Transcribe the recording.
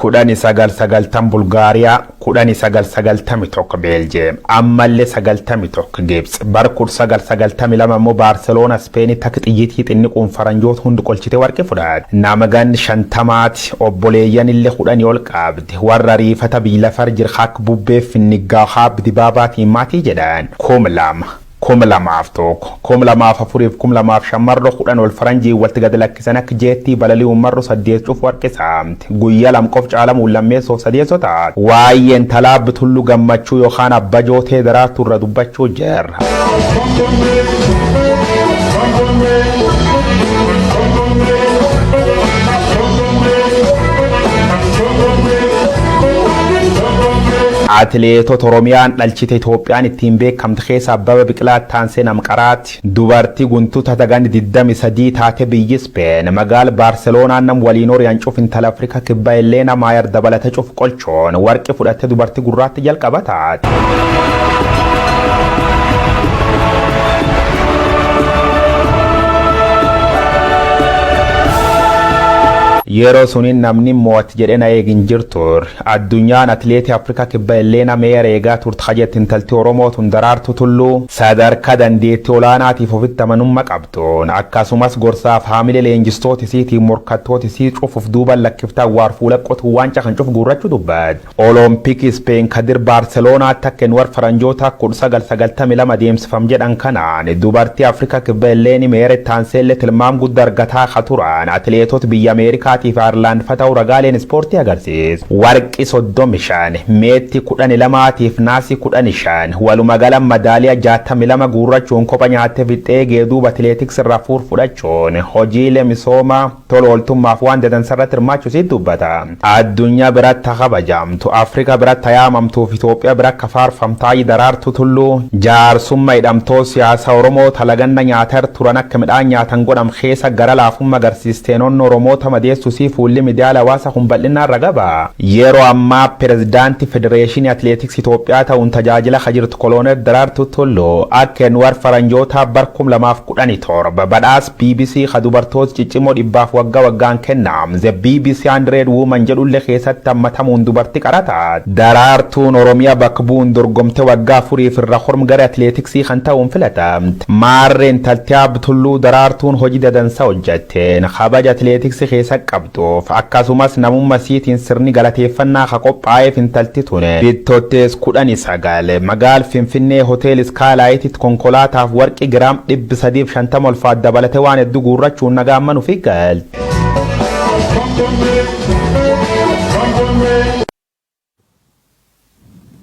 kudhanii sagal Bulgaariyaa, kudhanii sagal tokko Beeljeem, ammallee 91 Gibs, bara 1992 immoo Baarseloona Ispeenii takka xiyyiitii xinniquun faranjoota hundi qolchite warqee fudhate. Nama ganni 50 obboleeyyan illee 10 ol qabdi. Warra riifata biyya lafar jira akka bubbee finnigaa haabdi baabaatiin maatii jedhan. Kum lamaaf tokko, kum lamaaf afuriif kum lamaaf shamarroo 10 ol faranjii walitti gad lakkisan akka jeettii balalii uummarroo 8 cuuf warqee saamte. Guyyaa lamqoof caalamuun lammeessoo 8 taate. Waa'een talaabbi tullu gammachuu yookaan abba jootee daraartuu irra dubbachuu jirra. Atileetota Oromiyaan dhalchite Itoophiyaan ittiin beekamte keessa Abbabaa Biqilaa Taansee Namqaraati. Dubartii guntuta dagan 23 taate biyyi Ispeen magaala Baarseloonaan nam waliin horiyaan cuuf intala Afrikaa kibba Elleena Maayar dabalata cuuf qolchoon warqee fudhatte dubartii gurraatti jalqaba taate. Yeroo suniin namni mo'atti jedhee na eegin jirtur addunyaan atileetii Afrikaa kibba Elleena Meeyer eegaa turte hajjetti intaltii Oromoo tun daraartuu tulluu sadarkaa dandeettii olaanaatiif ofitti amanummaa qabduun akkasumas gorsaaf haamilee leenjistoota isiitiin morkattoota isii cufuuf duuban lakkiftaa waar fuula qotuu waancaa kan cufu guurrachuu dubbate. Olompikii Ispeen kadir Baarseloonaatti akka war faranjoota 1992 deemsifam jedhan kanaan dubartii Afrikaa kibba Elleeni Meeyer Taanseellee tilmaam guddaa argataa turan atileetota biyya Ameerikaa fi Ireland fata'u ragaaleen ispoortii agarsiisa. Warqii 35, meetii 12 fi naasii 15 waluma galan madaaliyaa 62 guurrachuun kopha nyaattee fixee geeduuba atileetiks irraa fudhachuun hojiilee misoomaa tola ooltummaaf waan dadansarratti hirmaachuu sitti dubbata. Addunyaa biratti kabajamtu, Afrikaa biratti yaamamtuu fi Itoophiyaa biratti faarfamtaa daraartuu tulluu jaarsummaa hidhamtoo siyaasa Oromoo talaganna nyaatar turan akka midhaan nyaatan godham keessa gara laafummaa agarsiisteenoonni Oromoota madeessu si fuulli miidiyaa hawaasa kun bal'inaan ragaba. Yeroo ammaa pirezidaantii Federeeshinii Atileetiks Itoophiyaa ta'uun tajaajila jirtu Koloneel Daraartuu Tulluu akka war faranjoota bar 2017 badhaasa BBC dubartoota ciccimoo 100 waggaan kennamu. The BBC 100 Women jedhullee keessatti hammatamuun dubartii qarataa. Daraartuun Oromiyaa bakka bu'uun dorgomte waggaa 4 irra horm gara atileetiksii kan ta'uun filatamte. Maarreen Taltiyaab Tulluu Daraartuun hojii dadansaa hojjetteen kabaja atileetiksii keessa qabduuf akkasumas namummaa siitiin sirni galateeffannaa ka qophaa'eef intalti tune bittoottees 19 magaal Finfinnee hotel Skylight konkolaataaf warqii giraam 350 ulfaat dabalate waan hedduu guurrachuun nagaa ammanuuf galte.